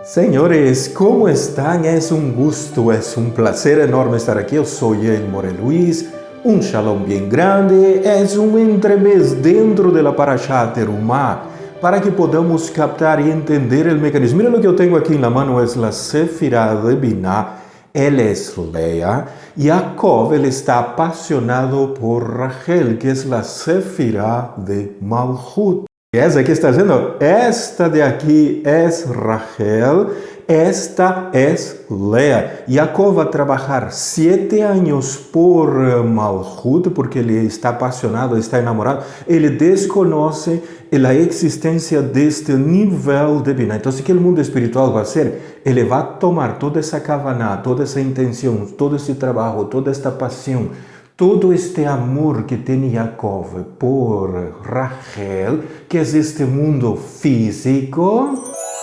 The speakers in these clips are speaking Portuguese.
Senhores, como estão? É um gosto, é um prazer enorme estar aqui. Eu sou el More Luiz, um shalom bem grande, é um entremés dentro da Parashá Terumá, para que podamos captar e entender o mecanismo. Mira o que eu tenho aqui na mão, é a Sefirá de Biná, ela é Leia. Jacob, ele está apaixonado por Rachel, que é a Sefirá de Malchut. Essa que está dizendo, esta de aqui é Rachel, esta é Lea. Jacob vai trabalhar 7 anos por Malchut, porque ele está apaixonado, está enamorado. Ele desconhece a existência deste nível de Biná. Então, o que o mundo espiritual vai ser? Ele vai tomar toda essa kavaná, toda essa intenção, todo esse trabalho, toda esta paixão, todo este amor que tem Jacob por Rachel, que é este mundo físico,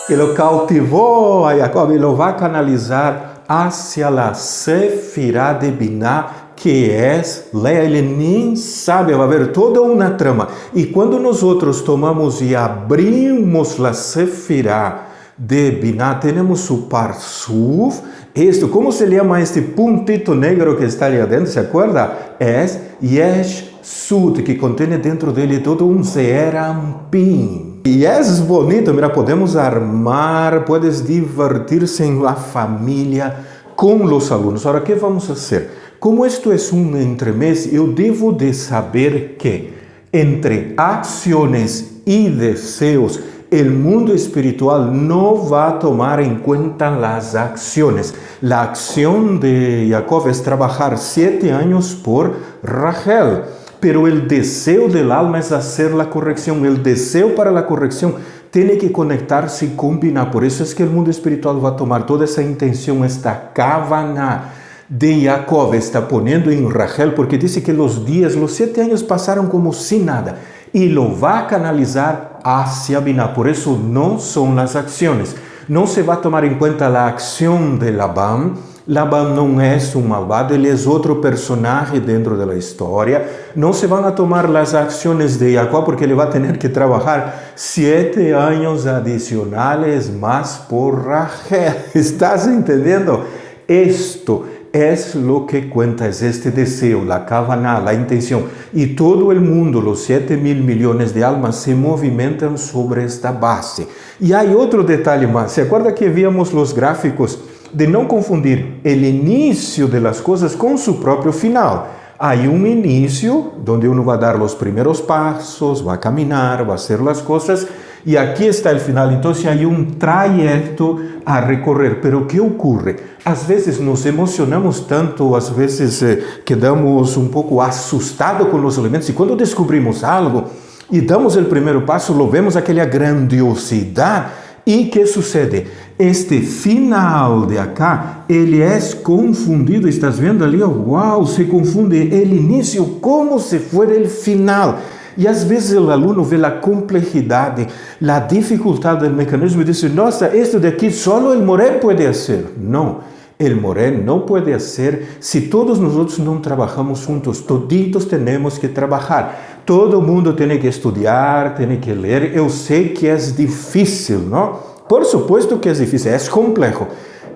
ele cautivou a Jacob e ele vai canalizar hacia a Sefirá de Biná, que é Leia. Ele nem sabe, vai haver toda uma trama. E quando nós outros tomamos e abrimos a Sefirá de Biná, temos o Parsuf. Isto, como se chama este puntito negro que está ali dentro, se acorda? É Yesh Sud, que contém dentro dele todo um Zeerampim. E é bonito, mira, podemos armar, puedes divertir-se em la família com os alunos. Agora, o que vamos fazer? Como isto é um entremés, eu devo de saber que entre ações e desejos, o mundo espiritual não vai tomar em conta as ações. A ação de Jacob é trabalhar 7 anos por Rachel, pero o desejo del alma é fazer a correção. O desejo para a correção tem que conectar-se e combinar. Por isso é que o mundo espiritual vai tomar toda essa intenção, esta kavaná de Jacob, está ponendo em Rachel, porque diz que os 7 anos passaram como se nada, e lo vai canalizar hacia Biná. Por isso não são as ações. Não se vai tomar em conta a ação de Labão. Labão não é um malvado, ele é outro personagem dentro da história. Não se vão a tomar as ações de Jacob, porque ele vai ter que trabalhar 7 anos adicionais mais por Rachel. ¿Estás entendendo? Esto es lo que cuenta, es este deseo, la kavaná, la intención. Y todo el mundo, los 7.000 millones de almas, se movimentan sobre esta base. Y hay otro detalle más. ¿Se acuerda que víamos los gráficos de no confundir el inicio de las cosas con su propio final? Hay un inicio donde uno va a dar los primeros pasos, va a caminar, va a hacer las cosas, y aquí está el final. Entonces hay un trayecto a recorrer. Pero ¿qué ocurre? Às vezes nos emocionamos tanto, às vezes quedamos um pouco assustados com os elementos, e quando descobrimos algo e damos o primeiro passo, lo vemos aquela grandiosidade. E que sucede? Este final de acá, ele é confundido. Estás vendo ali? Uau, se confunde o início como se fosse o final. E às vezes o aluno vê a complexidade, a dificuldade do mecanismo e diz: nossa, isto daqui só o Moré pode fazer. Não, o Moré não pode fazer se todos nós não trabalhamos juntos. Toditos temos que trabalhar. Todo mundo tem que estudar, tem que ler. Eu sei que é difícil, não? Por supuesto que é difícil, é complexo.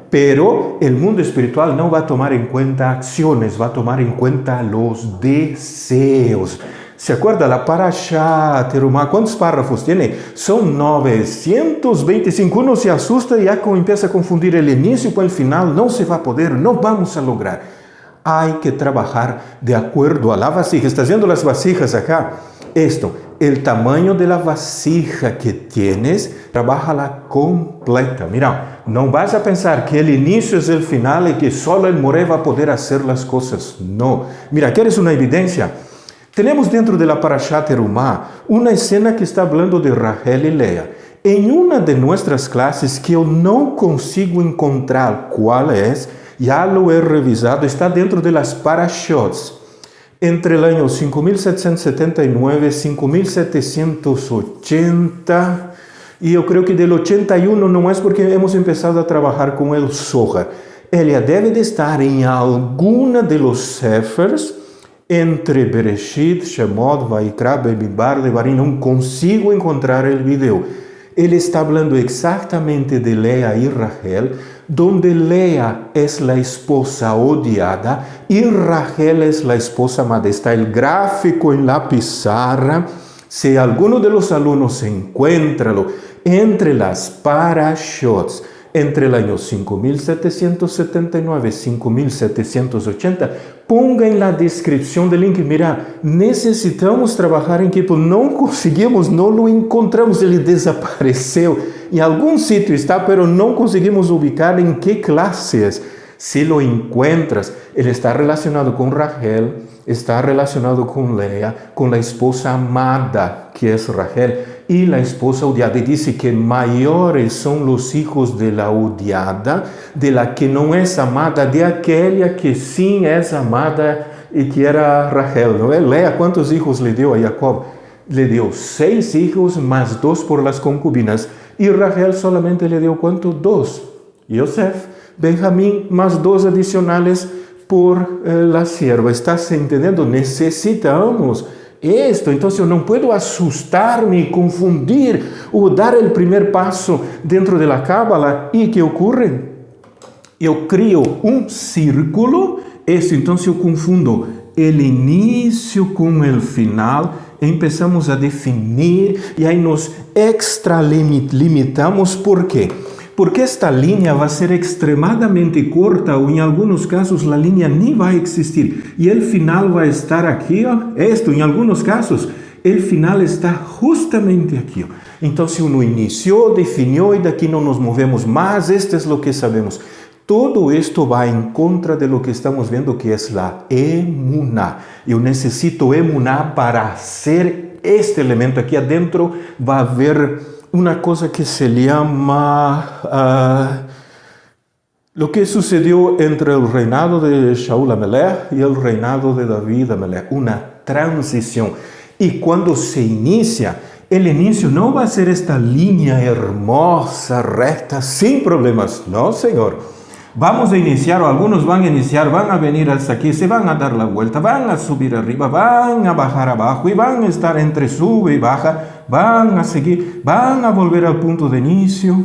Pero o mundo espiritual não vai tomar em conta ações, vai tomar em conta os desejos. ¿Se acuerda? La Parashá Terumá, ¿cuántos párrafos tiene? Son 925. Uno se asusta y ya empieza a confundir el inicio con el final. No se va a poder, no vamos a lograr. Hay que trabajar de acuerdo a la vasija. ¿Estás viendo las vasijas acá? Esto, el tamaño de la vasija que tienes, trabájala completa. Mira, no vas a pensar que el inicio es el final y que solo el Moré va a poder hacer las cosas. No. Mira, ¿quieres una evidencia? Tenemos dentro de la Parashá Terumá una escena que está hablando de Rachel y Lea. En una de nuestras clases que yo no consigo encontrar cuál es, ya lo he revisado, está dentro de las Parashots. Entre el año 5779 y 5780, y yo creo que del 81 no es porque hemos empezado a trabajar con el Zohar. Ella debe de estar en alguna de los Sefers, entre Bereshit, Shemot, Vaikra, Bemidbar, Devarim. Não consigo encontrar o vídeo. Ele está hablando exactamente de Lea y Rachel, donde Lea es la esposa odiada y Rachel es la esposa amada. Está el gráfico en la pizarra. Si alguno de los alumnos encuéntralo entre las parashots, entre el año 5779 y 5780, ponga en la descripción del link. Mira, necesitamos trabajar en equipo, no conseguimos, no lo encontramos, ele desapareceu. Em algum sítio está, pero não conseguimos ubicar em que classe é. Se lo encuentras, ele está relacionado com Rachel, está relacionado com Lea, com a esposa amada, que é Rachel, e a esposa odiada. E diz que maiores são os hijos de la odiada, de la que não é amada, de aquela que sim é amada e que era Rachel. Não é? Lea, quantos hijos le deu a Jacob? Le deu 6 hijos, más 2 por las concubinas. E Rachel solamente le deu quanto? 2. Yosef, Benjamín, más 2 adicionales por la sierva. ¿Estás entendiendo? Necesitamos esto. Entonces yo no puedo asustarme y confundir o dar el primer paso dentro de la cábala. ¿Y qué ocurre? Yo creo un círculo. Entonces yo confundo el inicio con el final. Empezamos a definir y ahí nos extralimitamos. ¿Por qué? Porque esta línea va a ser extremadamente corta o en algunos casos la línea ni va a existir y el final va a estar aquí, esto, en algunos casos el final está justamente aquí. Entonces uno inició, definió y de aquí no nos movemos más, esto es lo que sabemos. Todo esto va en contra de lo que estamos viendo que es la emuná. Yo necesito emuná para hacer este elemento. Aquí adentro va a haber una cosa que se llama lo que sucedió entre el reinado de Shaul Amelech y el reinado de David Amelech, una transición. Y cuando se inicia, el inicio no va a ser esta línea hermosa, recta, sin problemas. No, Señor. Vamos a iniciar, o algunos van a iniciar, van a venir hasta aquí, se van a dar la vuelta, van a subir arriba, van a bajar abajo y van a estar entre sube y baja, van a seguir, van a volver al punto de inicio.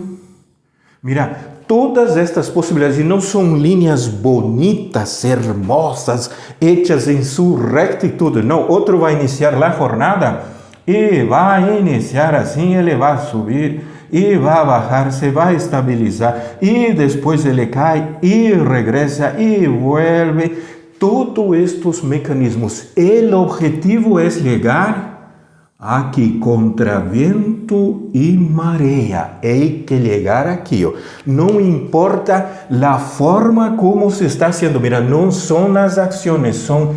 Mira, todas estas posibilidades, y no son líneas bonitas, hermosas, hechas en su rectitud. No, otro va a iniciar la jornada y va a iniciar así, él va a subir y va a bajar, se va a estabilizar y después él cae y regresa y vuelve. Todos estos mecanismos, el objetivo es llegar aquí contra viento y marea. Hay que llegar aquí. No importa la forma como se está haciendo. Mira, no son las acciones, son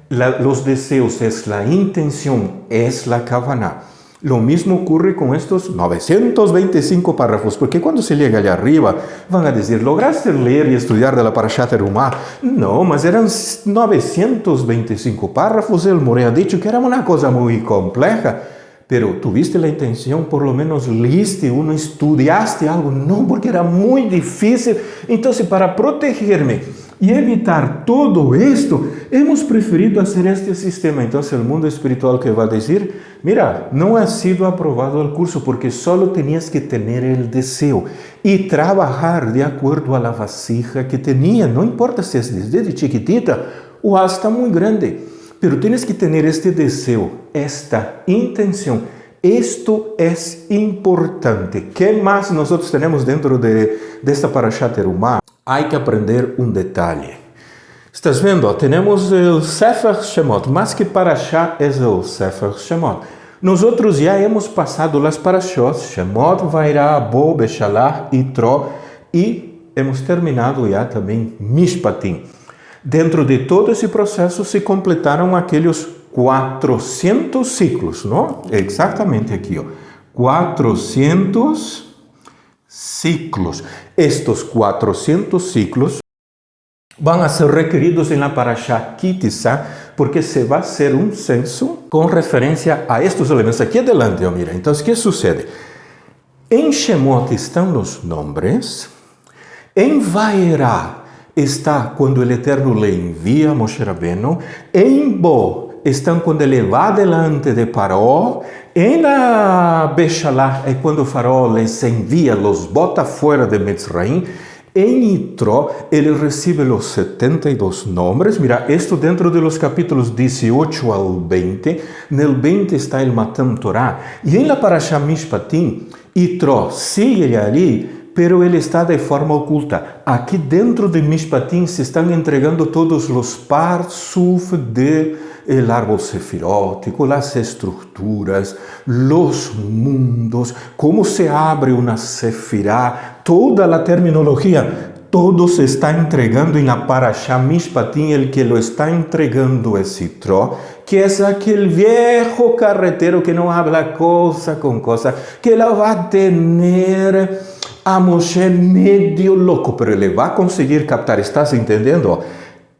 los deseos, es la intención, es la kavaná. Lo mismo ocurre con estos 925 párrafos, porque cuando se llega allá arriba van a decir, ¿lograste leer y estudiar de la Parashat Terumá? No, mas eran 925 párrafos, el Moré ha dicho que era una cosa muy compleja, pero tuviste la intención, por lo menos leíste uno, estudiaste algo, no, porque era muy difícil. Entonces, para protegerme y evitar todo esto, hemos preferido hacer este sistema. Entonces el mundo espiritual que va a decir, mira, no ha sido aprobado el curso porque solo tenías que tener el deseo y trabajar de acuerdo a la vasija que tenía. No importa si es desde chiquitita o hasta muy grande, pero tienes que tener este deseo, esta intención. Esto es importante. ¿Qué más nosotros tenemos dentro de esta Parashat Terumá? Hay que aprender un detalle. ¿Estás viendo? Tenemos el Sefer Shemot. Más que Parashá es el Sefer Shemot. Nosotros ya hemos pasado las Parashot, Shemot, Vairá, Bo, Beshalach, Yitro, y hemos terminado ya también Mishpatim. Dentro de todo ese proceso se completaron aquellos 400 ciclos, ¿no? Exactamente aquí. 400 ciclos. Estos 400 ciclos van a ser requeridos en la Parashá Kitisa porque se va a hacer un censo con referencia a estos elementos. Aquí adelante, mira. Entonces, ¿qué sucede? En Shemot están los nombres. En Vairá está cuando el Eterno le envía a Moshe Rabbeinu. En Bo estão quando ele vai delante de Paró, En la Beshalá é quando o faraó les envia, los bota fora de Mitzrayim. En Yitro, ele recibe los 72 nombres. Mira, esto dentro de los capítulos 18 al 20. En el 20 está el Matan Torah. Y en la Parashá Mishpatim, Yitro sigue allí, pero ele está de forma oculta. Aqui dentro de Mishpatim se estão entregando todos os parsuf del árbol sefirótico, las estructuras, los mundos, cómo se abre una sefirá, toda la terminología. Todo se está entregando en la Parashá Mishpatim. El que lo está entregando es Yitro, que es aquel viejo carretero que no habla cosa con cosa, que la va a tener a Moshe medio loco, pero le va a conseguir captar. ¿Estás entendiendo?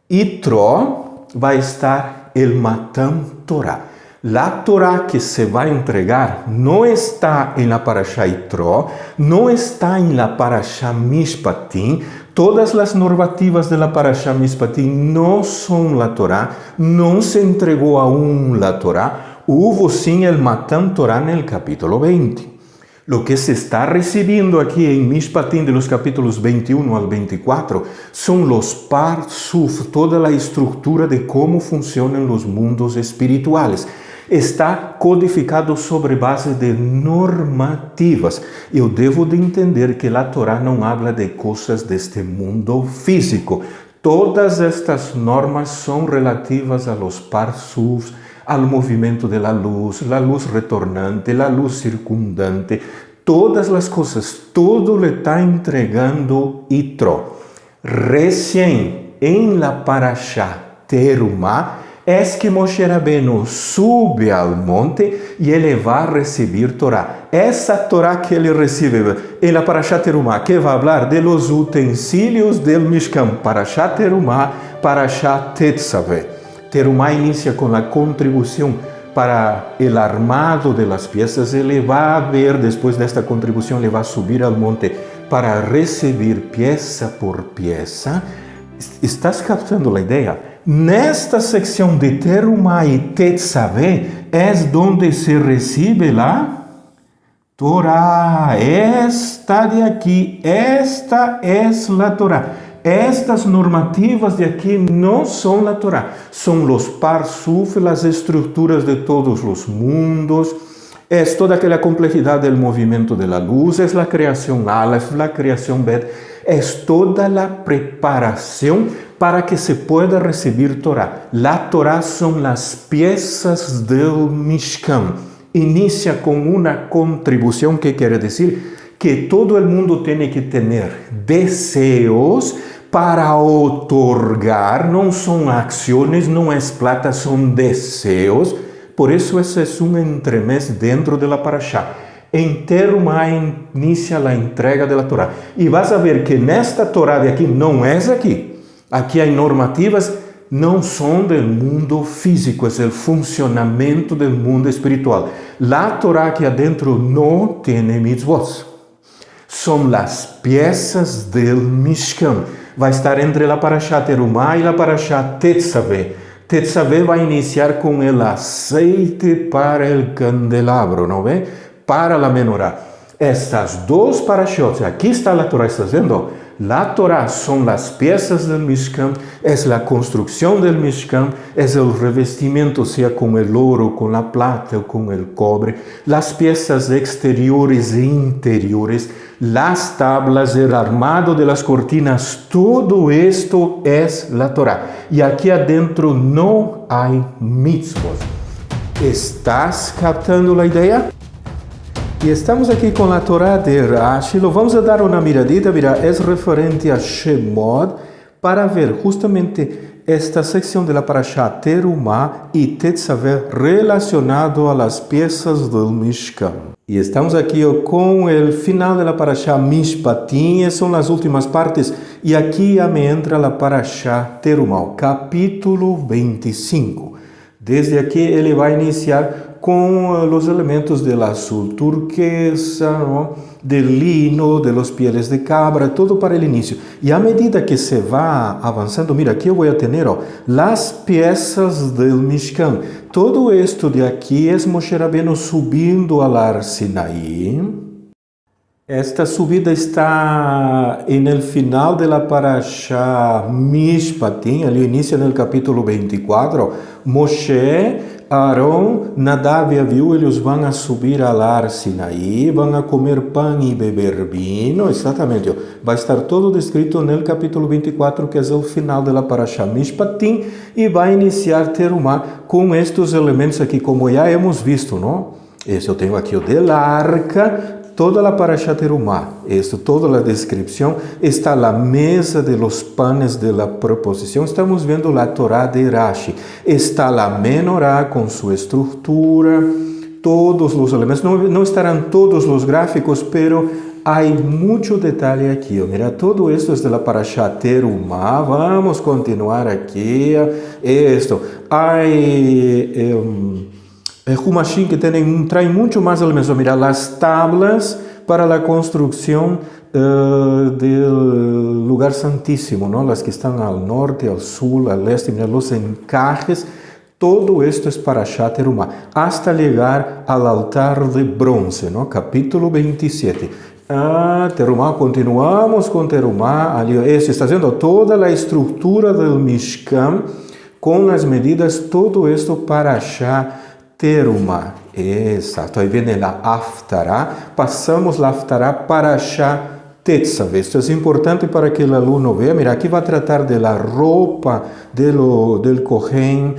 Yitro va a estar el Matan Torah. La Torah que se va a entregar no está en la Parashá Yitro, no está en la Parashá Mishpatim. Todas las normativas de la Parashá Mishpatim no son la Torah, no se entregó aún la Torah. Hubo sin el Matan Torah en el capítulo 20. Lo que se está recibiendo aquí en Mishpatim de los capítulos 21 al 24 son los parsuf, toda la estructura de cómo funcionan los mundos espirituales. Está codificado sobre base de normativas. Eu devo de entender que la Torá não habla de coisas deste mundo físico. Todas estas normas são relativas a los parsuf, al movimento de la luz retornante, la luz circundante, todas las cosas, todo le está entregando Yitro. Recién en la Parashá Terumá es que Moshe Rabbeinu sube al monte y él va a recibir Torah. Esa Torah que él recibe en la Parashá Terumá, que va a hablar de los utensilios del Mishkan. Parashá Terumá, Parashá Tetzaveh. Terumá inicia con la contribución para el armado de las piezas. Él va a ver, después de esta contribución, le va a subir al monte para recibir pieza por pieza. ¿Estás captando la idea? Nesta sección de Terumá y Tetzaveh es donde se recibe la Torah. Esta de aquí, esta es la Torah. Estas normativas de aquí no son la Torah, son los parsuf, las estructuras de todos los mundos, es toda aquella complejidad del movimiento de la luz, es la creación Aleph, la creación Bet, es toda la preparación para que se pueda recibir Torah. La Torah son las piezas del Mishkan. Inicia con una contribución que quiere decir que todo el mundo tiene que tener deseos para otorgar, no son acciones, no es plata, son deseos. Por eso ese es un entremés dentro de la Parashá. En Terumá inicia la entrega de la Torah. Y vas a ver que nesta Torah de aquí no es aquí. Aquí hay normativas, no son del mundo físico, es el funcionamiento del mundo espiritual. La Torah aquí adentro no tiene mitzvot. Son las piezas del Mishkan. Va a estar entre la Parashá Terumá y la Parashá Tetzaveh. Tetzaveh va a iniciar con el aceite para el candelabro, ¿no ve? Para la menorá. Estas dos parashot, aquí está la Torah, ¿estás viendo? La Torah son las piezas del Mishkan, es la construcción del Mishkan, es el revestimiento, sea con el oro, con la plata o con el cobre, las piezas exteriores e interiores, las tablas, el armado de las cortinas, todo esto es la Torah. Y aquí adentro no hay mitzvot. ¿Estás captando la idea? E estamos aqui com a Torá de Rashi. Vamos a dar uma miradita, mira, é referente a Shemot, para ver justamente esta secção de la Parashá Terumá e Tetzaveh relacionado a las piezas del Mishkan. E estamos aqui com o final de la Parashá Mishpatim, são as últimas partes, e aqui já me entra a Parashá Terumá, capítulo 25. Desde aqui ele vai iniciar com os elementos do azul turquesa, ¿no? Del lino, de los pieles de cabra, todo para o início. E à medida que se vai avançando, mira, aqui eu vou ter as peças del Mishkan. Todo esto de aqui é Moshe Rabbeinu subindo al Ar Sinaí. Esta subida está no final de la parasha Mishpatim, ali inicia no capítulo 24. Moshe, Arão, Nadab e Aviú, eles vão a subir al Ar Sinaí, vão a comer pão e beber vinho, exatamente. Vai estar todo descrito no capítulo 24, que é o final da parasha Mishpatim, e vai iniciar Terumá com estes elementos aqui, como já hemos visto, não? Esse eu tenho aqui o del arca. Toda a parasha Terumá, toda a descrição, está a mesa de los panes de la proposição. Estamos vendo a Torá de Rashi. Está a menorá com sua estrutura, todos os elementos. Não estarão todos os gráficos, pero há muito detalhe aqui. Mira, todo isso é da parasha Terumá. Vamos continuar aqui. Há Humashim que trae muito mais elementos. Mira, as tablas para a construção do lugar santíssimo, ¿no? As que estão ao norte, ao sul, ao leste, mira, os encajes. Todo esto é Parashat Terumá, hasta chegar ao altar de bronze, ¿no? Capítulo 27. Terumá, continuamos com Terumá. Ali, está sendo toda a estrutura do Mishkan com as medidas, todo isto Parashat Terumá. Exato. Aí vem a Haftará. Passamos a Haftará Parashat Tetzaveh. Isto é importante para que o aluno veja. Mira, aqui vai tratar da roupa del Kohen,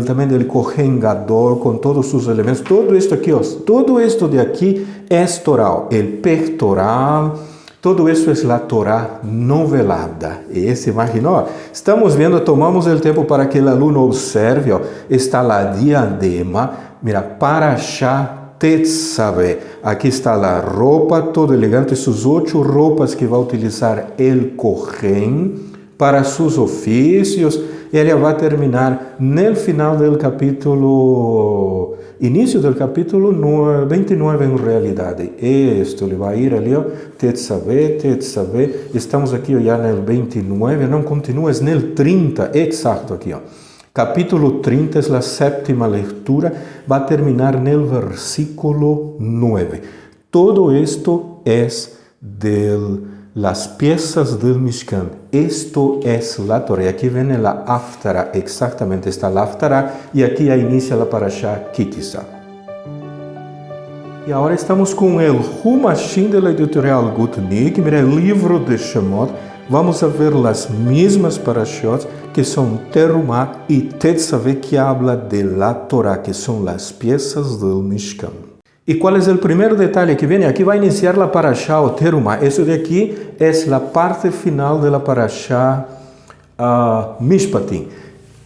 também del Kohen Gadol, com todos os elementos. Todo isto aqui, todo isto de aqui é Torá. O pectoral. Todo isso é a Torá novelada. E se imaginou? Estamos vendo, tomamos o tempo para que o aluno observe. Está a diadema. Mira, Parashat Tetzaveh. Aqui está a roupa, todo elegante. Essas 8 roupas que vai utilizar o Kohen para seus ofícios. E ele vai terminar no final do capítulo, início do capítulo 29 em realidade. Isto, ele vai ir ali, Tetzaveh. Estamos aqui já no 29, não continuas no 30, exato aqui. Capítulo 30 é a 7ª leitura, vai terminar no versículo 9. Todo isto é las piezas del Mishkan. Esto es la Torah. Aquí viene la Haftará. Exactamente está la Haftará. Y aquí ya inicia la Parashá Kitisa. E agora estamos com o Humashim da editorial Gutnick. Mira, o livro de Shemot. Vamos a ver as mesmas parashot que são Terumá e Tetzaveh, que habla de la Torah, que são as peças del Mishkan. E qual é o primeiro detalhe que vem? Aqui vai iniciar a parashá o Terumá. Isso de aqui é a parte final da parashá Mishpatim.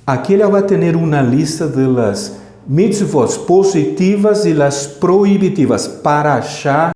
Aqui ele vai ter uma lista das mitzvot positivas e as proibitivas. Parashá,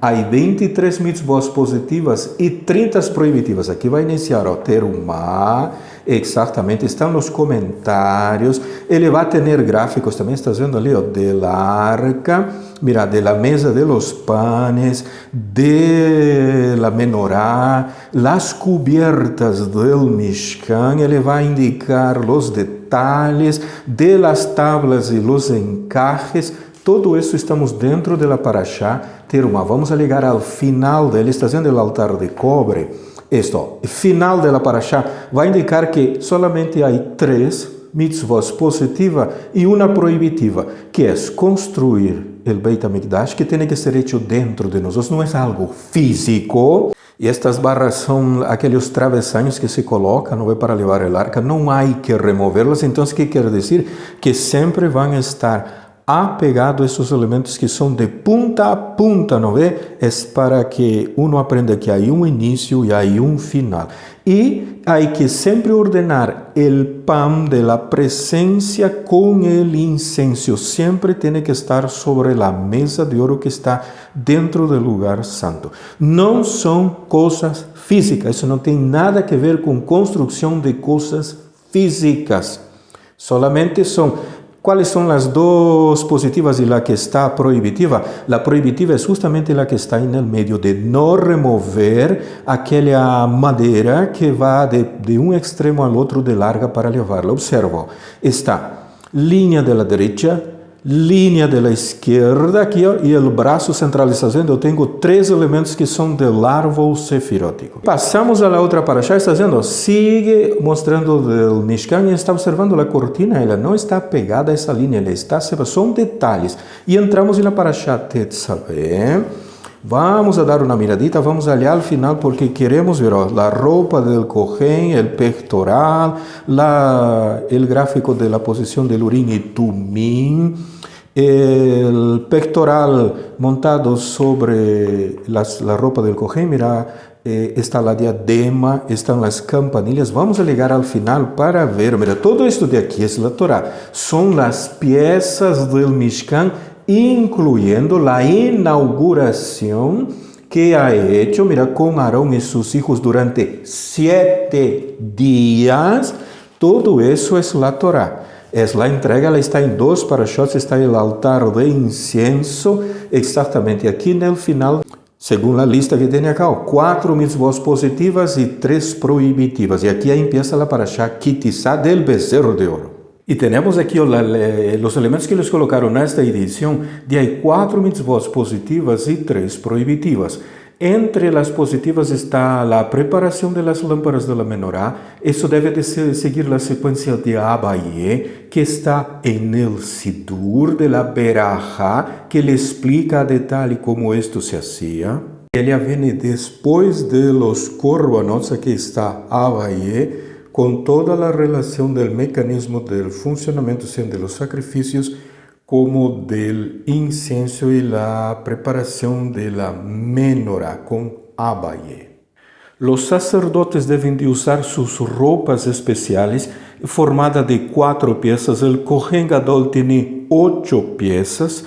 há 23 mitzvot positivas e 30 proibitivas. Aqui vai iniciar o Terumá. Exatamente, estão nos comentários. Ele vai ter gráficos também, está vendo ali, de la arca, mira, de la mesa de los panes, de la menorá, las cubiertas del Mishkan. Ele vai indicar os detalhes de las tablas e los encajes. Todo isso estamos dentro de la parashá Terumá. Vamos a ligar ao final dele, está vendo o altar de cobre. Final da parashá vai indicar que solamente há 3 mitzvot positivas e uma proibitiva, que é construir o Beit HaMikdash, que tem que ser feito dentro de nós. Não é algo físico. E estas barras são aqueles travessanhos que se colocam, não é, para levar o arca. Não há que removê-las. Então, o que quer dizer? Que sempre vão estar apegado a esses elementos que são de punta a punta, não é? É para que uno aprenda que há início e há final. E há que sempre ordenar o pão de la presença com o incenso. Sempre tem que estar sobre a mesa de ouro que está dentro do lugar santo. Não são coisas físicas. Isso não tem nada a ver com construção de coisas físicas. Solamente são ¿Cuáles son las dos positivas y la que está prohibitiva? La prohibitiva es justamente la que está en el medio, de no remover aquella madera que va de un extremo al otro de larga para llevarla. Observo, está línea de la derecha, línea de la izquierda aquí y el brazo central está haciendo. Eu tenho 3 elementos que são del árbol sefirótico. Passamos a la outra parashá, está dizendo, sigue mostrando del Mishkan e está observando a cortina, ela não está pegada a essa linha, ela está, são detalhes. E entramos na parashá Tetzaveh. Vamos a dar una miradita, vamos allá al final porque queremos ver la ropa del Cohen, el pectoral, el gráfico de la posición del Urim y Tumim, el pectoral montado sobre la ropa del Cohen, mira, está la diadema, están las campanillas. Vamos a llegar al final para ver, mira, todo esto de aquí es la Torah, son las piezas del Mishkan, incluyendo la inauguración que ha hecho, mira, con Aarón y sus hijos durante 7 días. Todo eso es la Torah. Es la entrega, ela está en 2 parashot, está el altar de incienso, exactamente aquí en el final, según la lista que tiene acá, 4 mitzvot positivas y 3 prohibitivas. Y aquí empieza la parashá Kitizá del becerro de oro. E temos aqui os elementos que eles colocaram nesta edição, de aí 4 mitzvot positivas e 3 proibitivas. Entre as positivas está a preparação das lâmpadas da menorá. Isso deve de seguir a sequência de Abaye, que está no Sidur de la Berajá, que lhe explica a detalhe como isto se hacía. Ele vem depois de los Korbanot, aqui está Abaye, con toda la relación del mecanismo del funcionamiento de los sacrificios como del incienso y la preparación de la menorá con Abaye. Los sacerdotes deben de usar sus ropas especiales formadas de 4 piezas. El Kohen Gadol tiene 8 piezas.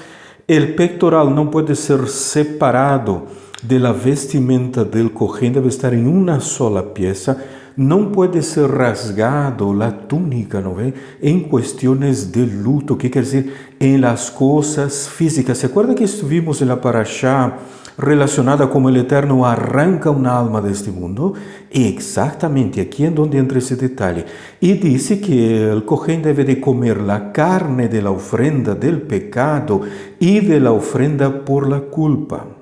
El pectoral no puede ser separado de la vestimenta del Kohen, debe estar en una sola pieza. Não pode ser rasgado a túnica, não é? Em questões de luto, que quer dizer, em las coisas físicas. ¿Se acuerda que estuvimos na parashá relacionada como o Eterno arranca uma alma deste mundo? Exatamente, aqui é onde entra esse detalhe. E disse que o Kohen deve de comer a carne de la ofrenda del pecado e de la ofrenda por la culpa.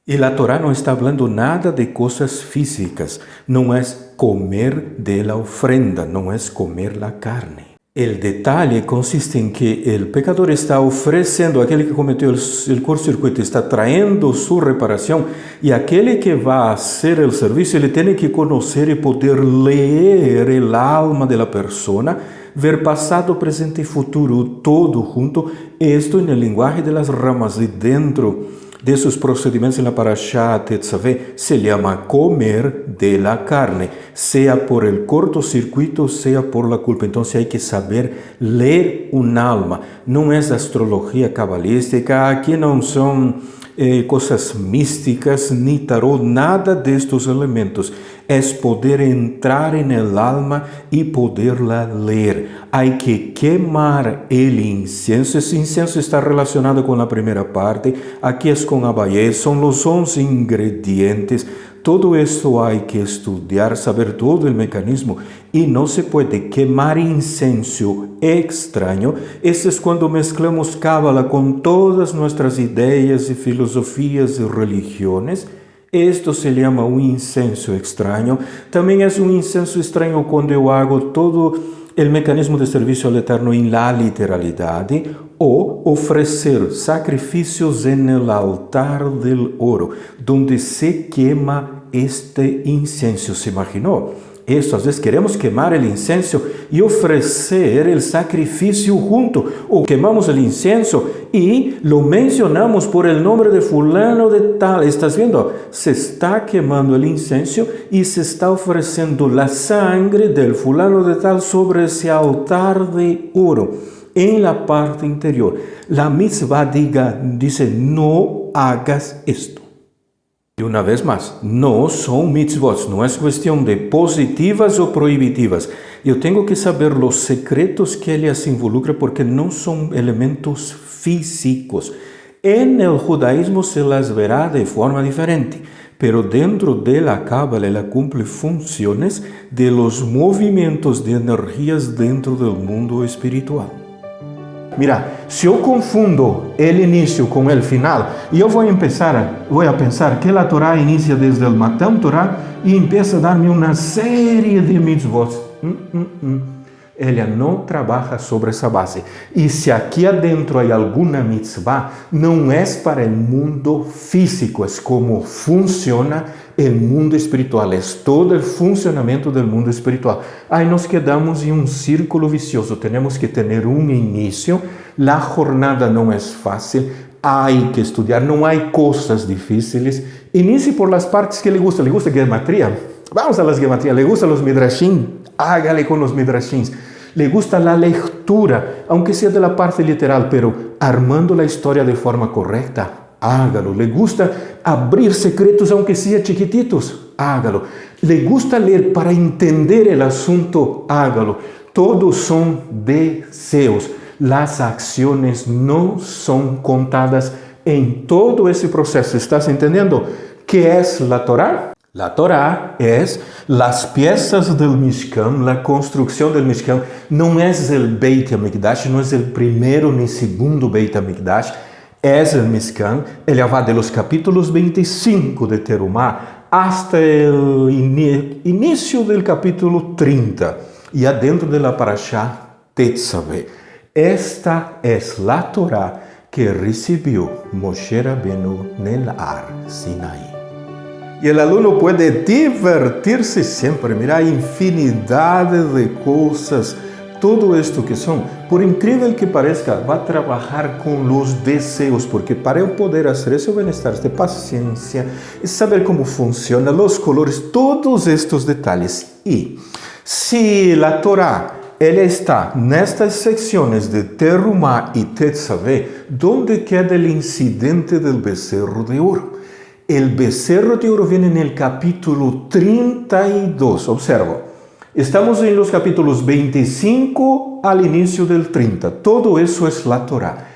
E a Torá não está falando nada de coisas físicas, não é comer de la ofrenda, não é comer la carne. O detalhe consiste em que o pecador está oferecendo, aquele que cometeu o curto-circuito está trayendo sua reparação, e aquele que vai fazer o serviço, ele tem que conhecer e poder ler o alma da pessoa, ver passado, presente e futuro, todo junto, isto na linguagem das ramas de dentro de esos procedimentos en la parashá Tetzaveh se llama comer de la carne, sea por el cortocircuito, sea por la culpa. Entonces hay que saber leer un alma. No es astrología cabalística, aquí no son cosas místicas ni tarot, nada de estos elementos. Es poder entrar en el alma y poderla leer. Hay que quemar el incienso. Ese incienso está relacionado con la primera parte. Aquí es con Abaye. Son los 11 ingredientes. Todo esto hay que estudiar, saber todo el mecanismo. Y no se puede quemar incienso extraño. Ese es cuando mezclamos Cábala con todas nuestras ideas y filosofías y religiones. Esto se llama un incienso extraño. También es un incienso extraño cuando yo hago todo el mecanismo de servicio al Eterno en la literalidad o ofrecer sacrificios en el altar del oro, donde se quema este incienso. ¿Se imaginó? Esto, às vezes queremos quemar o incenso e oferecer o sacrifício junto, ou quemamos o incenso e lo mencionamos por el nombre de fulano de tal. ¿Estás viendo? Se está quemando o incenso e se está oferecendo a sangre del fulano de tal sobre esse altar de oro, em la parte interior. La mitzvah dice, no hagas esto. E uma vez mais, não são mitzvot, não é questão de positivas ou proibitivas. Eu tenho que saber os secretos que elas involucram porque não são elementos físicos. No judaísmo se las verá de forma diferente, pero dentro de la Cábala ela cumple funciones de los movimientos de energías dentro del mundo espiritual. Mira, se eu confundo o início com o final, eu vou a pensar que a Torá inicia desde o Matan Torá e empieza a dar-me uma série de mitzvot. Ela não trabalha sobre essa base. E se aqui adentro há alguma mitzvah, não é para o mundo físico, é como funciona o mundo espiritual, é todo o funcionamento do mundo espiritual. Aí nos quedamos em um círculo vicioso, temos que ter um início, a jornada não é fácil, há que estudar, não há coisas difíceis. Inicie por las partes que le gusta gematria, vamos a las gematria, le gusta los midrashim, hágale con los midrashim. Le gusta la lectura, aunque sea de la parte literal, pero armando la historia de forma correcta, hágalo. Le gusta abrir secretos, aunque sea chiquititos, hágalo. Le gusta leer para entender el asunto, hágalo. Todos son deseos. Las acciones no son contadas en todo ese proceso. ¿Estás entendiendo? ¿Qué es la Torá? La Torá es las piezas del Mishkan, la construcción del Mishkan. No es el Beit HaMikdash, no es el primero ni segundo Beit HaMikdash, es el Mishkan. Ella va de los capítulos 25 de Terumá hasta el inicio del capítulo 30, y adentro de la Parashá Tetzaveh. Esta es la Torá que recibió Moshe Rabbeinu en el Ar Sinai. E o aluno pode divertir-se sempre. Mira, infinidade de coisas. Tudo isto que são, por incrível que pareça, vai trabalhar com os desejos, porque para eu poder fazer isso, eu vou estar de paciência e saber como funciona, os colores, todos estes detalhes. E se a Torá ela está nestas secções de Terumá e Tetzaveh, onde queda o incidente do becerro de ouro? El becerro de oro viene en el capítulo 32. Observa, estamos en los capítulos 25 al inicio del 30. Todo eso es la Torá.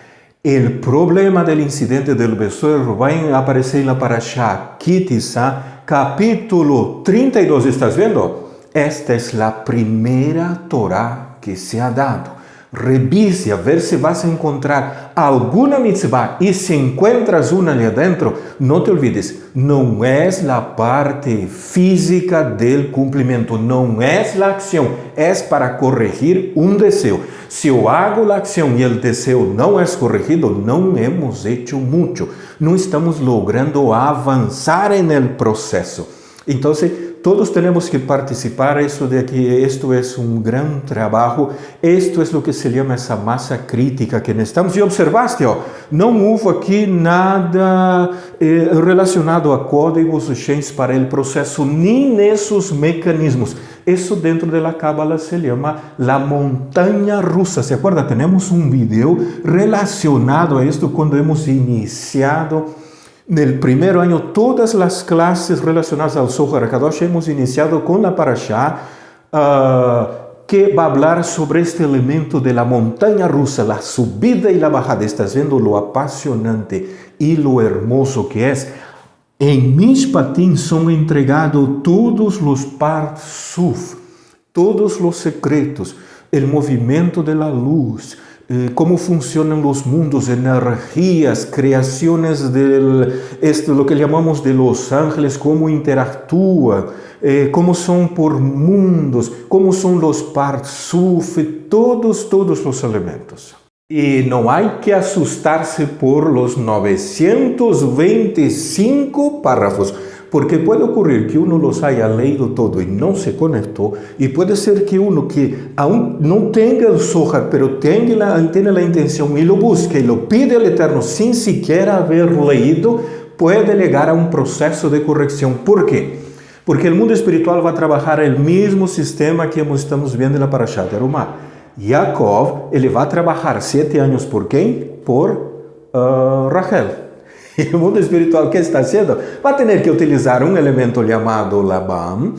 El problema del incidente del becerro va a aparecer en la Parashá Ki Tisa, capítulo 32. ¿Estás viendo? Esta es la primera Torá que se ha dado. Revise a ver se vas a encontrar alguna mitzvah y si encuentras una ali adentro, no te olvides, no es la parte física del cumplimiento, no es la acción, es para corregir un deseo. Si yo hago la acción y el deseo no es corregido, no hemos hecho mucho, no estamos logrando avanzar en el proceso. Entonces, todos temos que participar. Isso de aqui, isto é grande trabalho. Isto é o que se chama essa massa crítica que necessitamos. E observaste, não houve aqui nada relacionado a códigos Shem para o processo, nem nesses mecanismos. Isso dentro da Cábala se chama a montanha russa. ¿Se acuerda? Temos vídeo relacionado a isto quando hemos iniciado. No primeiro ano, todas as classes relacionadas ao Zohar HaKadosh hemos iniciado com a Parashá que vai falar sobre este elemento de la montanha russa, la subida e la bajada. Estás vendo lo apasionante e lo hermoso que é? Em Mishpatim são entregados todos os Parsuf, todos os secretos, o movimento de la luz, cómo funcionan los mundos, energías, creaciones lo que llamamos de los ángeles, cómo interactúan, cómo son por mundos, cómo son los parsuf, todos los elementos. Y no hay que asustarse por los 925 párrafos, porque puede ocurrir que uno los haya leído todo y no se conectó, y puede ser que uno que aún no tenga el Zohar, pero tiene la intención y lo busque y lo pide al Eterno sin siquiera haber leído, puede llegar a un proceso de corrección. ¿Por qué? Porque el mundo espiritual va a trabajar el mismo sistema que estamos viendo en la Parashá Terumá. Jacob, ele vai trabalhar 7 anos por quem? Por Rachel. E el mundo espiritual, ¿qué está haciendo? Va a tener que utilizar un elemento llamado Labam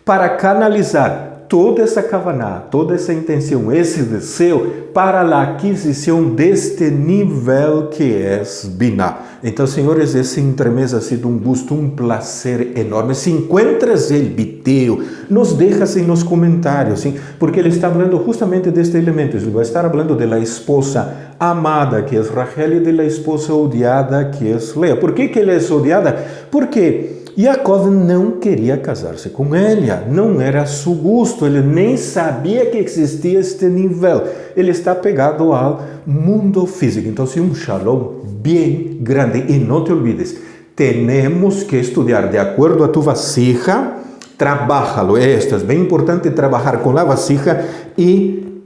para canalizar toda essa kavaná, toda essa intenção, esse desejo para a aquisição deste nível que é Binah. Então, senhores, esse entremés ha sido um gosto, um prazer enorme. Se encontras el video, nos dejas em nos comentários, sim? Porque ele está falando justamente deste elemento. Ele vai estar falando da esposa amada, que é Rachel, e da esposa odiada, que é Lea. Por que ela é odiada? Porque Jacob não queria casar-se com ela, não era seu gosto, ele nem sabia que existia este nível. Ele está pegado ao mundo físico. Então, um shalom bem grande. E não te olvides, temos que estudar de acordo a tu vasija, trabájalo. Esto é bem importante, trabalhar com a vasija e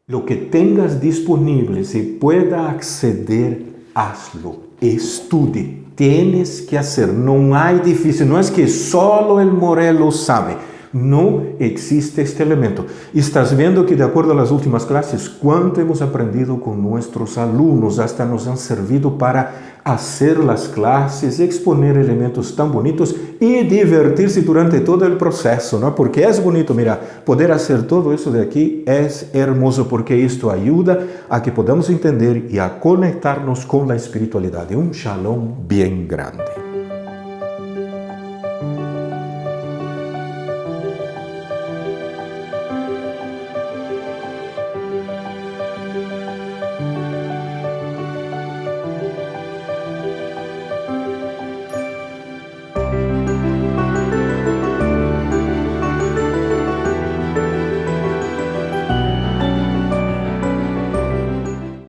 lo que tengas disponível, se pueda acceder, hazlo, estude. Tienes que hacer, não há difícil, não é que solo el Morelo sabe, não existe este elemento. Estás vendo que de acordo às últimas classes, quanto hemos aprendido com nossos alunos, hasta nos han servido para hacer as classes, exponer elementos tão bonitos e divertir-se durante todo o processo, ¿no? Porque é bonito, mira, poder fazer todo isso de aqui é hermoso, porque isto ajuda a que podamos entender e a conectar-nos com a espiritualidade. Um shalom bem grande.